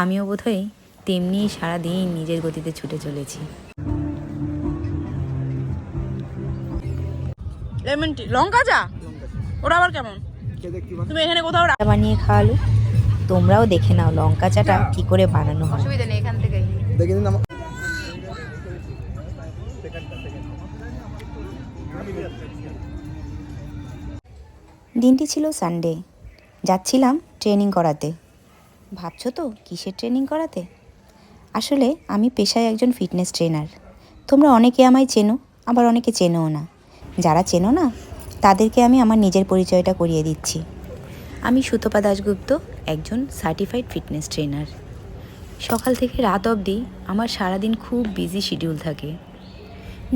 আমিও বোধহয় তেমনি সারাদিন নিজের গতিতে ছুটে চলেছি। লেমন টি, লঙ্কা চা, ওটা আবার কেমন? তুমি এখানে কোথাও বানিয়ে খাওয়ালো, তোমরাও দেখে নাও লঙ্কা চাটা কি করে বানানো হয়। অসুবিধা নেই, এখান থেকেই দেখে নিন। দিনটি ছিল সানডে, যাচ্ছিলাম ট্রেনিং করাতে। ভাবছো তো কিসের ট্রেনিং করাতে? আসলে আমি পেশায় একজন ফিটনেস ট্রেনার। তোমরা অনেকে আমায় চেনো, আবার অনেকে চেনোও না। যারা চেনো না তাদেরকে আমি আমার নিজের পরিচয়টা করিয়ে দিচ্ছি। আমি সুতপা দাশগুপ্ত, একজন সার্টিফাইড ফিটনেস ট্রেনার। সকাল থেকে রাত অবধি আমার সারাদিন খুব বিজি শিডিউল থাকে।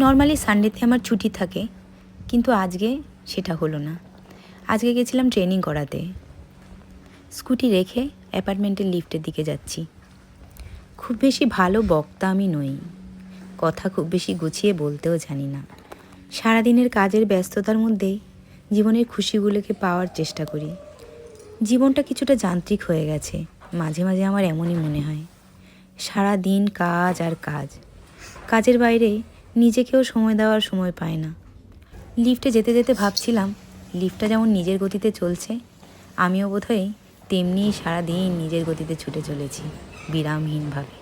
নর্মালি সানডেতে আমার ছুটি থাকে, কিন্তু আজকে সেটা হলো না। আজকে গেছিলাম ট্রেনিং করাতে। স্কুটি রেখে অ্যাপার্টমেন্টের লিফটের দিকে যাচ্ছি। খুব বেশি ভালো বক্তা আমি নই, কথা খুব বেশি গুছিয়ে বলতেও জানি না। সারাদিনের কাজের ব্যস্ততার মধ্যেই জীবনের খুশিগুলোকে পাওয়ার চেষ্টা করি। জীবনটা কিছুটা যান্ত্রিক হয়ে গেছে, মাঝে মাঝে আমার এমনই মনে হয়। সারা দিন কাজ আর কাজ, কাজের বাইরে নিজেকেও সময় দেওয়ার সময় পায় না। লিফটে যেতে যেতে ভাবছিলাম, লিফটটা যেমন নিজের গতিতে চলছে, আমিও বোধহয় তেমনি সারাদিন নিজের গতিতে ছুটে চলেছি, বিরামহীনভাবে।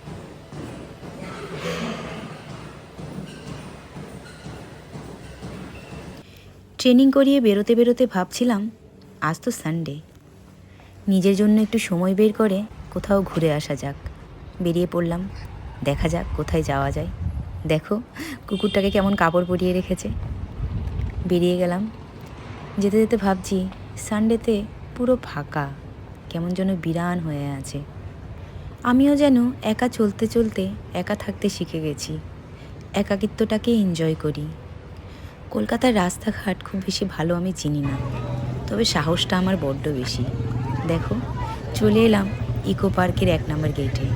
ট্রেনিং করিয়ে বেরোতে বেরোতে ভাবছিলাম, আজ তো সানডে, নিজের জন্য একটু সময় বের করে কোথাও ঘুরে আসা যাক। বেরিয়ে পড়লাম, দেখা যাক কোথায় যাওয়া যায়। দেখো কুকুরটাকে কেমন কাপড় পরিয়ে রেখেছে। বেরিয়ে গেলাম। যেতে যেতে ভাবছি, সানডেতে পুরো ফাঁকা, কেমন যেন বিরান হয়ে আছে। আমিও যেন একা চলতে চলতে একা থাকতে শিখে গেছি, একাকিত্বটাকে এনজয় করি। কলকাতার রাস্তাঘাট খুব বেশি ভালো আমি চিনি না, তবে সাহসটা আমার বড্ড বেশি। দেখো চলে এলাম ইকো পার্কের 1 নম্বর গেটে।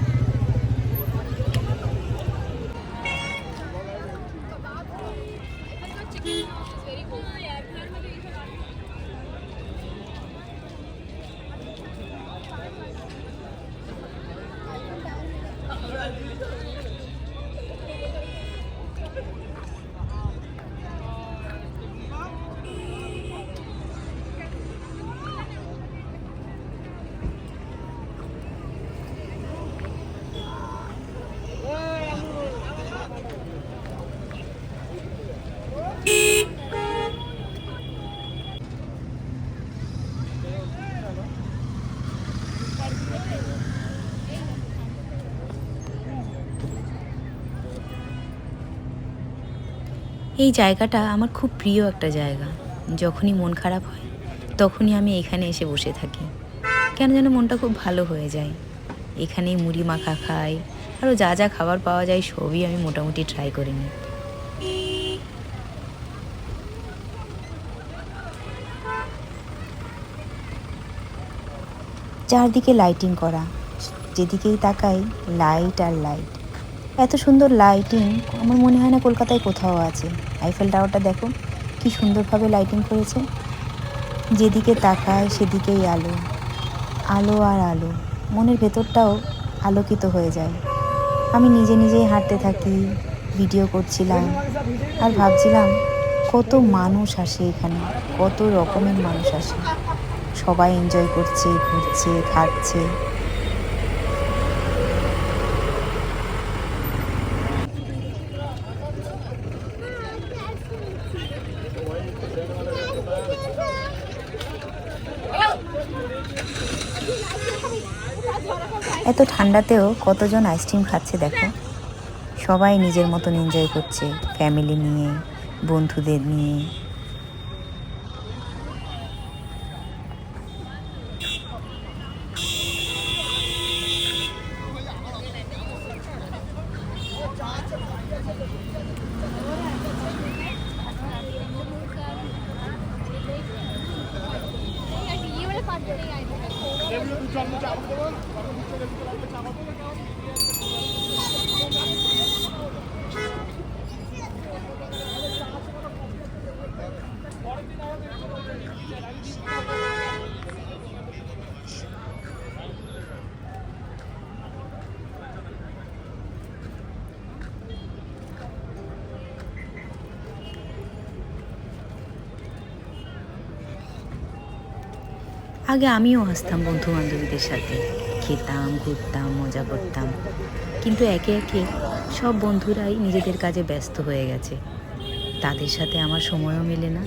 এই জায়গাটা আমার খুব প্রিয় একটা জায়গা। যখনই মন খারাপ হয় তখনই আমি এখানে এসে বসে থাকি, কেন যেন মনটা খুব ভালো হয়ে যায়। এখানেই মুড়ি মাখা খাই, আরও যা যা খাবার পাওয়া যায় সবই আমি মোটামুটি ট্রাই করে নিই। চারদিকে লাইটিং করা, যেদিকেই তাকাই লাইট আর লাইট। এত সুন্দর লাইটিং আমার মনে হয় না কলকাতায় কোথাও আছে। আইফেল টাওয়ারটা দেখো কি সুন্দরভাবে লাইটিং করেছে, যেদিকে তাকায় সেদিকেই আলো, আলো আর আলো। মনের ভেতরটাও আলোকিত হয়ে যায়। আমি নিজে নিজেই হাঁটতে থাকি, ভিডিও করছিলাম আর ভাবছিলাম কত মানুষ আসে এখানে, কত রকমের মানুষ আসে, সবাই এনজয় করছে, ঘুরছে, খাচ্ছে। এত ঠান্ডাতেও কতজন আইসক্রিম খাচ্ছে দেখো। সবাই নিজের মতন এনজয় করছে, ফ্যামিলি নিয়ে, বন্ধুদের নিয়ে। আগে আমিও হাসতাম বন্ধু বান্ধবীদের সাথে, খেতাম, ঘুরতাম, মজা করতাম, কিন্তু একে একে সব বন্ধুরাই নিজেদের কাজে ব্যস্ত হয়ে গেছে। তাদের সাথে আমার সময়ও মেলে না,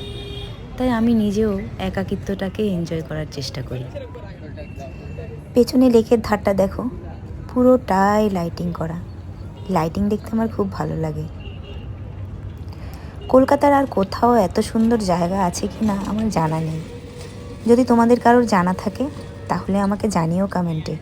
তাই আমি নিজেও একাকিত্বটাকে এনজয় করার চেষ্টা করি। পেছনে লেকের ধারটা দেখো, পুরোটাই লাইটিং করা। লাইটিং দেখতে আমার খুব ভালো লাগে। কলকাতার আর কোথাও এত সুন্দর জায়গা আছে কি না আমার জানা নেই। যদি তোমাদের কারোর জানা থাকে তাহলে আমাকে জানিও কমেন্টে।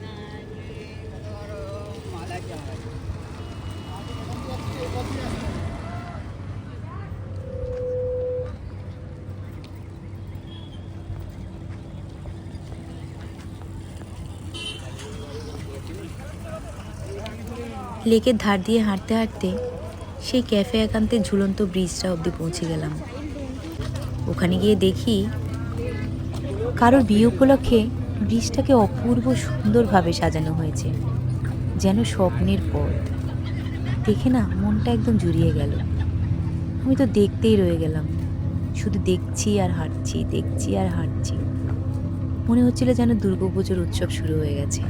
লেকের ধার দিয়ে হাঁটতে হাঁটতে সেই ক্যাফে একান্তের ঝুলন্ত ব্রিজটা অবধি পৌঁছে গেলাম। ওখানে গিয়ে দেখি কারোর বিয়ে উপলক্ষে ব্রিজটাকে অপূর্ব সুন্দরভাবে সাজানো হয়েছে, যেন স্বপ্নের পথ। দেখে না মনটা একদম জুড়িয়ে গেল। আমি তো দেখতেই রয়ে গেলাম, শুধু দেখছি আর হাঁটছি, দেখছি আর হাঁটছি। মনে হচ্ছিল যেন দুর্গাপুজোর উৎসব শুরু হয়ে গেছে।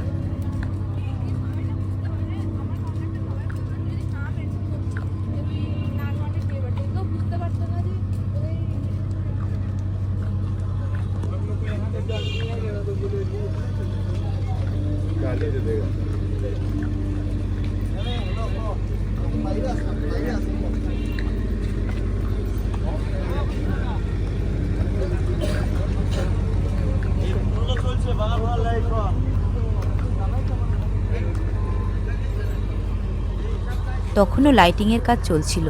তখনও লাইটিংয়ের কাজ চলছিল,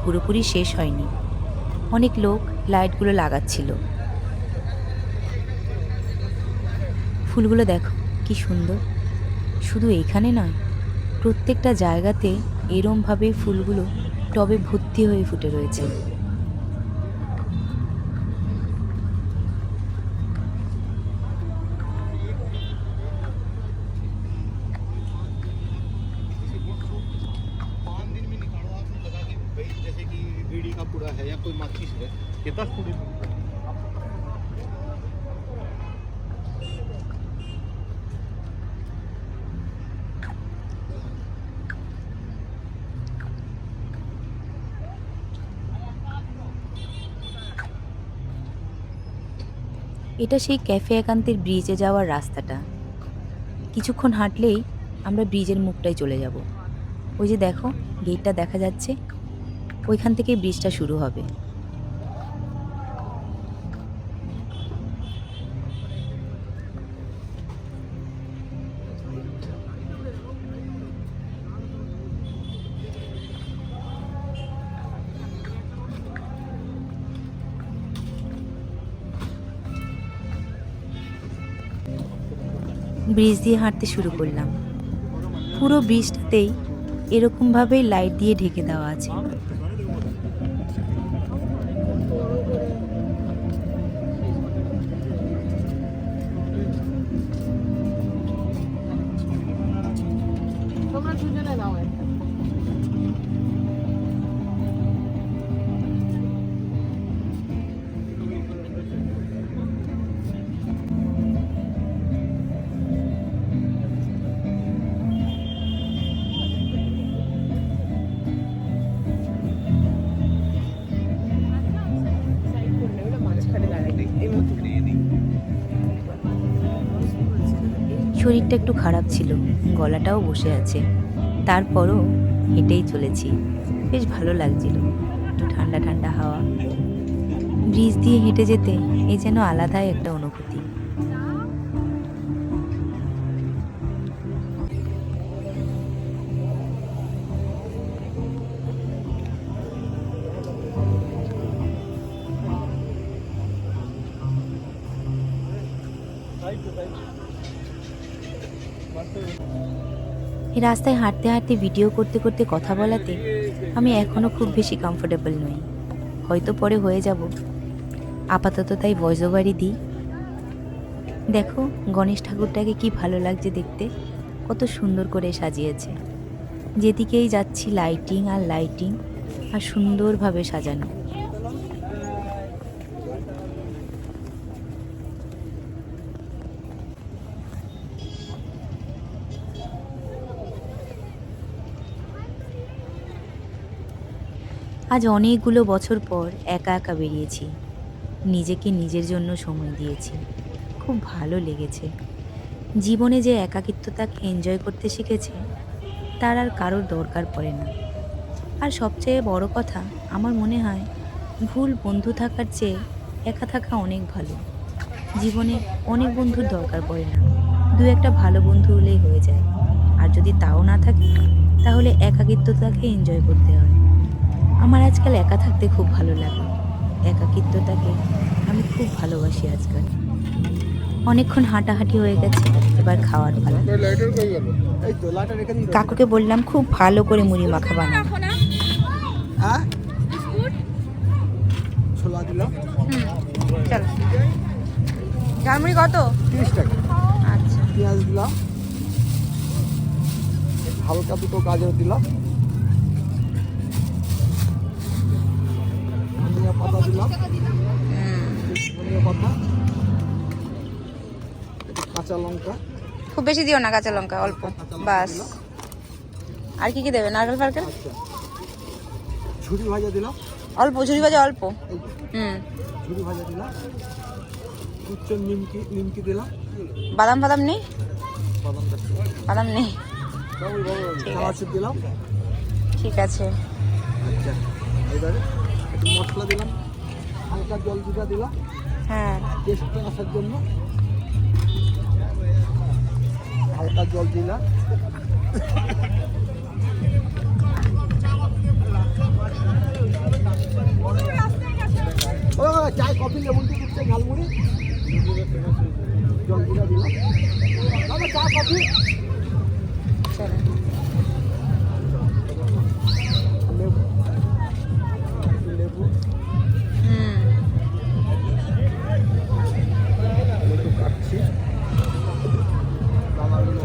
পুরোপুরি শেষ হয়নি। অনেক লোক লাইটগুলো লাগাচ্ছিল। ফুলগুলো দেখো কি সুন্দর। শুধু এইখানে নয়, প্রত্যেকটা জায়গাতে এরমভাবে ফুলগুলো টবে ভর্তি হয়ে ফুটে রয়েছে। है या कोई माचिस है ये 10 पूरी এটা সেই ক্যাফে একান্তের ব্রিজে যাওয়ার রাস্তাটা। কিছুক্ষণ হাঁটলেই আমরা ব্রিজের মুখটায় চলে যাব। ওই যে দেখো গেটটা দেখা যাচ্ছে, ওইখান থেকে ব্রিজটা শুরু হবে। ব্রিজ দিয়ে হাঁটতে শুরু করলাম। পুরো ব্রিজটাতেই এরকমভাবেই লাইট দিয়ে ঢেকে দেওয়া আছে। তোমরা দুজনে নাও একটা। শরীরটা একটু খারাপ ছিল, গলাটাও বসে আছে, তারপরও হেঁটেই চলেছি। বেশ ভালো লাগছিল, একটু ঠান্ডা ঠান্ডা হাওয়া। ব্রিজ দিয়ে হেঁটে যেতে এই যেন আলাদাই একটা অনুভূতি। এই রাস্তায় হাঁটতে হাঁটতে ভিডিও করতে করতে কথা বলাতে আমি এখনও খুব বেশি কমফোর্টেবল নই। হয়তো পরে হয়ে যাব, আপাতত তাই ভয়েস ওভারই দিই। দেখো গণেশ ঠাকুরটাকে কি ভালো লাগছে দেখতে, কত সুন্দর করে সাজিয়েছে। যেদিকেই যাচ্ছি লাইটিং আর লাইটিং, আর সুন্দরভাবে সাজানো। আজ অনেকগুলো বছর পর একা একা বেরিয়েছি, নিজেকে নিজের জন্য সময় দিয়েছি। খুব ভালো লেগেছে। জীবনে যে একাকিত্বতাকে এনজয় করতে শিখেছে তার আর কারোর দরকার পড়ে না। আর সবচেয়ে বড় কথা, আমার মনে হয় ভুল বন্ধু থাকার চেয়ে একা থাকা অনেক ভালো। জীবনে অনেক বন্ধুর দরকার পড়ে না, দু একটা ভালো বন্ধু হলেই হয়ে যায়। আর যদি তাও না থাকে তাহলে একাকিত্বতাকে এনজয় করতে হয়। আমার আজকাল একা থাকতে খুব ভালো লাগে। একাকিত্বতাকে আমি খুব ভালোবাসি আজকাল। অনেকক্ষণ হাঁটাহাঁটি হয়ে গেছে, এবার খাওয়ার পালা। লাইটার কই গেল? এই তো লাইটার এখানে কাকুকে বললাম খুব ভালো করে মুড়ি মাখা বানানো। হ্যাঁ ছোলা দিলাম চলো। ঝালমুড়ি কত? 30 টাকা। আচ্ছা। পেঁয়াজ দিলাম, হালকা দুটো গাজর দিলাম, ধনিয়া পাতা দিলাম, ধনিয়া পাতা, একটু কাঁচা লঙ্কা। খুব বেশি দিও না কাঁচা লঙ্কা, অল্প বাস। আর কি কি দেবে? নারকেল ফারকেল? আচ্ছা, ঝুরি ভাজা দিলাম, অল্প, ঝুরি ভাজা অল্প। এই যে, হুম। ঝুরি ভাজা দিলাম, উচ্চ নিমকি দিলাম, বাদাম ফাদাম নেই? বাদাম দিচ্ছি, বাদাম নেই, ঠিক আছে। চানাচুর দিলাম। ঠিক আছে। আচ্ছা, এবারে একটু মশলা দিলাম, হালকা জল জিরা দিলাম হ্যাঁ। টেস্টটা আসার জন্য, হালকা জল দিলাম। ও চায় কফি লেমন টি দিচ্ছে, ঝালমুড়ি জল জিরা দিলাম, বাবা চা কফি। চলো। লেবু, লেবু হুম। লেবু কাটছি, দানাগুলো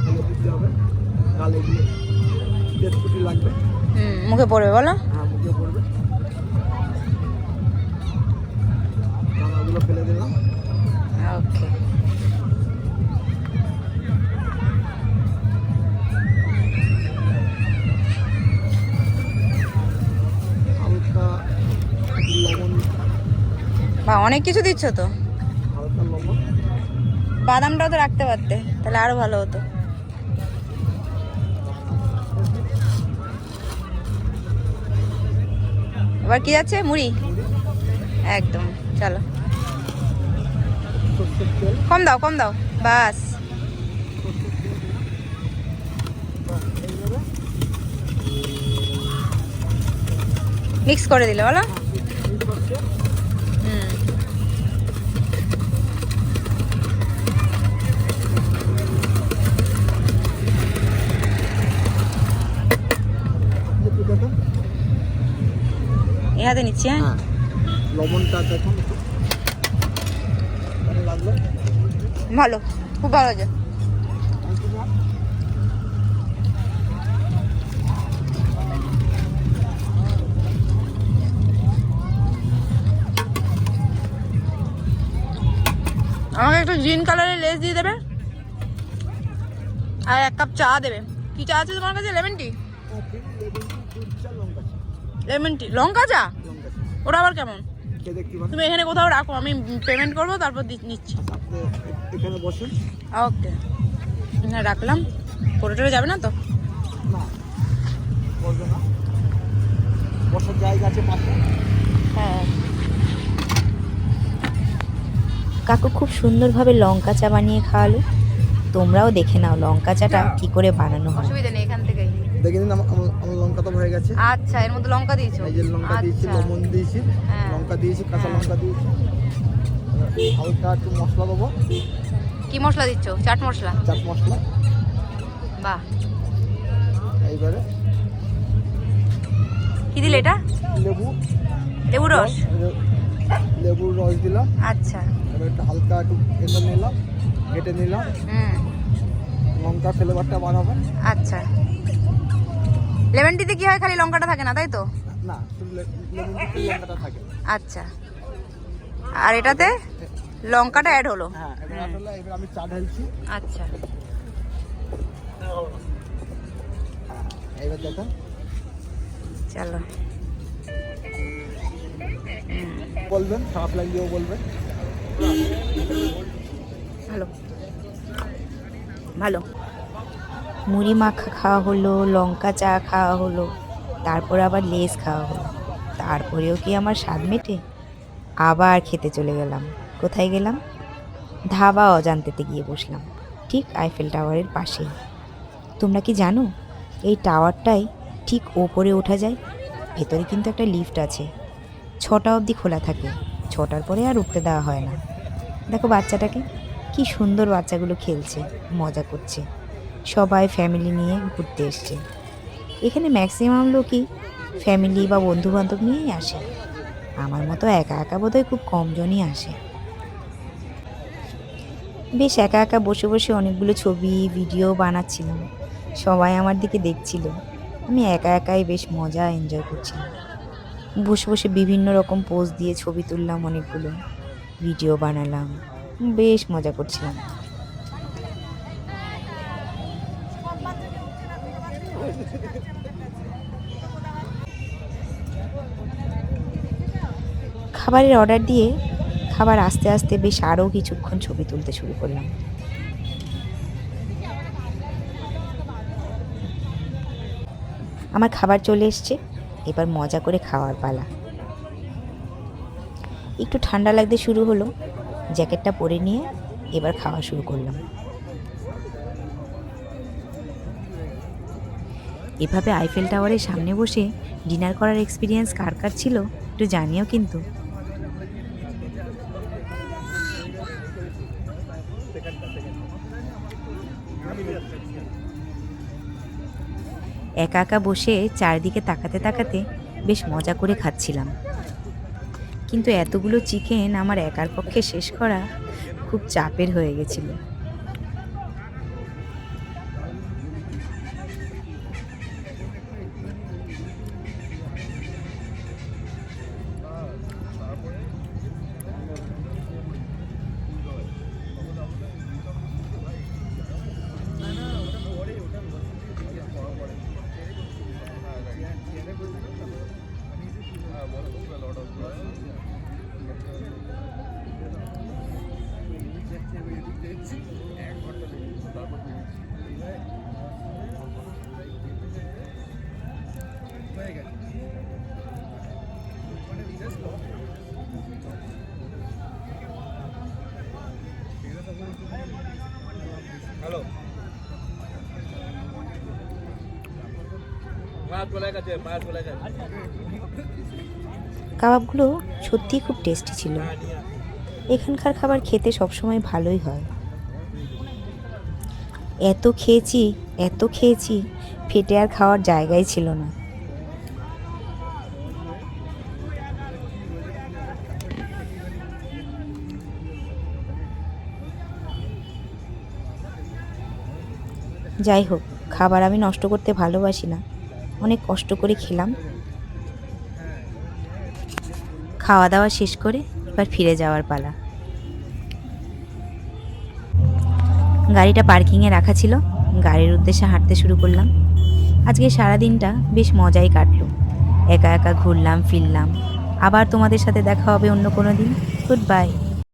ফেলে দিতে হবে, গালে দিয়ে 1.5 ফুটি লাগবে। হুম, মুখে পড়বে বলো? হ্যাঁ, মুখে পড়বে। দানাগুলো ফেলে দিলাম। ওকে। হালকা লবণ, বা অনেক কিছু দিচ্ছ তো। হালকা লবণ, বাদামটাও তো রাখতে পারতে, তাহলে আরো ভালো হতো। এবার কি যাচ্ছে? মুড়ি একদম। চলো, সরষের তেল, কম দাও, কম দাও, বাস। এইভাবে মিক্স করে দিলে বলো? মিক্স করছে। হুম। একটু দেখুন, এ হাতে নিচ্ছি। হ্যাঁ। হ্যাঁ লবণটা দেখুন একটু কেমন লাগলো। ভালো, খুব ভালো হয়েছে। Thank you, ma'am. আমাকে একটু গ্রিন কালারের লেস দিয়ে দেবে, আর 1 কাপ চা দেবে। কি চা আছে তোমার কাছে? Lemon tea? কফি, লেবু, দুধ চা, লঙ্কা চা। লেমন টি, লঙ্কা চা? লঙ্কা চা। ওটা আবার কেমন? খেয়ে দেখতে পারেন। তুমি এখানে কোথাও রাখো, আমি পেমেন্ট করবো, তারপর নিচ্ছি। আপনি এখানে বসুন। ওকে, না রাখলাম। পড়ে টরে যাবে না তো? না, বলবে না, বসার জায়গা আছে পাশে। হ্যাঁ। কাকু খুব সুন্দরভাবে লঙ্কা চা বানিয়ে খাওয়ালো। তোমরাও দেখে নাও লঙ্কা চাটা কি করে বানানো হয়। অসুবিধা নেই, এখান থেকেই। দেখে নিন, আমার লঙ্কা তো হয়ে গেছে। আচ্ছা, এর মধ্যে লঙ্কা দিয়েছো? এই যে লঙ্কা দিয়েছি, আচ্ছা। লবণ দিয়েছি, হ্যাঁ। লঙ্কা দিয়েছি, কাঁচা হ্যাঁ। লঙ্কা দিয়েছি, হালকা একটু মশলা দেবো। কি মশলা দিচ্ছ? চাট মশলা? চাট মশলা। বাহ। এইবারে কি দিলে এটা? লেবু, লেবু রস? লেবুর রস দিলাম। আচ্ছা। এবার একটু হালকা একটু কেটে নিলাম, কেটে নিলাম। হুম। লঙ্কা ফ্লেভারটা বানাবো। আচ্ছা। লেমন টিতে কি হয়, খালি লঙ্কাটা থাকে না, তাই তো? না, শুধু লেবু দিতে লঙ্কাটা থাকে। আচ্ছা। আর এটাতে লঙ্কাটা অ্যাড হলো? হ্যাঁ, এবার আসলে এবার আমি চা ঢালছি। আচ্ছা। এবার দেখেন চলো। বলবেন, খারাপ লাগলেও বলবেন। ভালো ভালো। মুড়ি মাখা খাওয়া হলো, লঙ্কা চা খাওয়া হলো, তারপর আবার লেস খাওয়া হলো। তারপরেও কি আমার স্বাদ মেটে? আবার খেতে চলে গেলাম। কোথায় গেলাম? ধাবা অজান্তেতে গিয়ে বসলাম, ঠিক আইফেল টাওয়ারের পাশেই। তোমরা কি জানো এই টাওয়ারটাই ঠিক ওপরে ওঠা যায়? ভেতরে কিন্তু একটা লিফট আছে, 6টা অবধি খোলা থাকে, 6টার পরে আর উঠতে দেওয়া হয় না। দেখো বাচ্চাটাকে, কি সুন্দর বাচ্চাগুলো খেলছে, মজা করছে। সবাই ফ্যামিলি নিয়ে ঘুরতে এসছে। এখানে ম্যাক্সিমাম লোকই ফ্যামিলি বা বন্ধুবান্ধব নিয়েই আসে। আমার মতো একা একা বোধহয় খুব কমজনই আসে। বেশ একা একা বসে বসে অনেকগুলো ছবি ভিডিও বানাচ্ছিলাম। সবাই আমার দিকে দেখছিল। আমি একা একাই বেশ মজা এনজয় করছিলাম। বসে বসে বিভিন্ন রকম পোজ দিয়ে ছবি তুললাম, অনেকগুলো ভিডিও বানালাম, বেশ মজা করছিলাম। খাবারের অর্ডার দিয়ে খাবার আস্তে আস্তে বেশ আরও কিছুক্ষণ ছবি তুলতে শুরু করলাম। আমার খাবার চলে এসছে, এবার মজা করে খাওয়ার পালা। একটু ঠান্ডা লাগতে শুরু হলো, জ্যাকেটটা পরে নিয়ে এবার খাওয়া শুরু করলাম। এভাবে আইফেল টাওয়ারের সামনে বসে ডিনার করার এক্সপিরিয়েন্স কার কার ছিল একটু জানিও কিন্তু। একা একা বসে চারিদিকে তাকাতে তাকাতে বেশ মজা করে খাচ্ছিলাম। কিন্তু এতগুলো চিকেন আমার একার পক্ষে শেষ করা খুব চাপের হয়ে গেছিল। হ্যালো, কাবাবগুলো সত্যিই খুব টেস্টি ছিল। এখানকার খাবার খেতে সবসময় ভালোই হয়। এত খেয়েছি, পেটে আর খাওয়ার জায়গাই ছিল না। যাই হোক, খাবার আমি নষ্ট করতে ভালোবাসি না, অনেক কষ্ট করে খেলাম। খাওয়া দাওয়া শেষ করে এবার ফিরে যাওয়ার পালা। গাড়িটা পার্কিংয়ে রাখা ছিল, গাড়ির উদ্দেশ্যে হাঁটতে শুরু করলাম। আজকে সারাদিনটা বেশ মজাই কাটলো। একা একা ঘুরলাম ফিরলাম। আবার তোমাদের সাথে দেখা হবে অন্য কোনো দিন। Good bye.